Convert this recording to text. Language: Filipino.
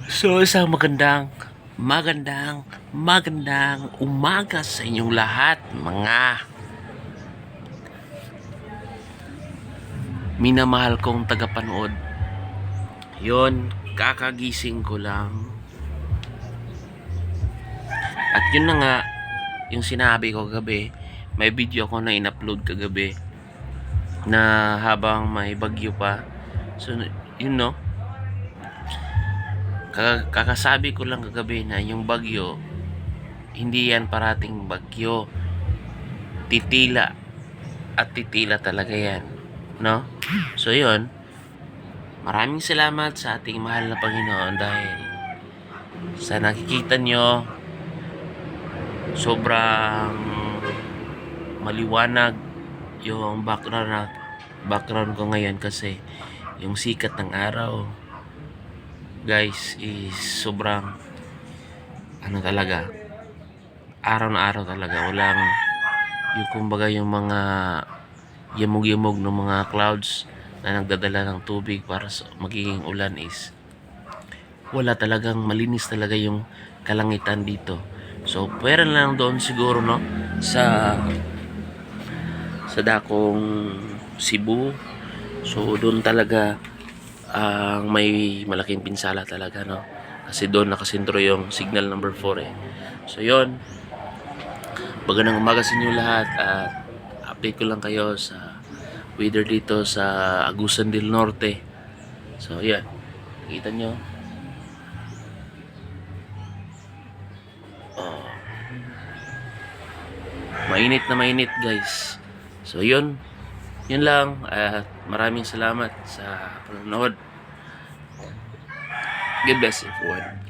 So, isang magandang umaga sa inyong lahat, mga minamahal kong tagapanood. Yon, kakagising ko lang. At yun na nga, yung sinabi ko kagabi, may video ko na in-upload kagabi na habang may bagyo pa. So, yun no, kakasabi ko lang kagabi na yung bagyo, hindi yan parating bagyo. Titila at titila talaga yan, no? So yun, maraming salamat sa ating mahal na Panginoon dahil sa nakikita nyo, sobrang maliwanag yung background ko ngayon kasi yung sikat ng araw, guys, is sobrang ano talaga, araw na araw talaga. Walang yung kumbaga yung mga yamog-yamog ng mga clouds na nagdadala ng tubig para magiging ulan is wala, talagang malinis talaga yung kalangitan dito. So pwera na lang doon siguro, no, sa dakong Cebu. So doon talaga ang may malaking pinsala talaga, no, kasi doon nakasentro yung signal number 4 eh. So yon, magandang umaga sa inyo lahat at update ko lang kayo sa weather dito sa Agusan del Norte. So yan, kita nyo, mainit na mainit, guys. So yun lang at maraming salamat sa panonood. God bless everyone.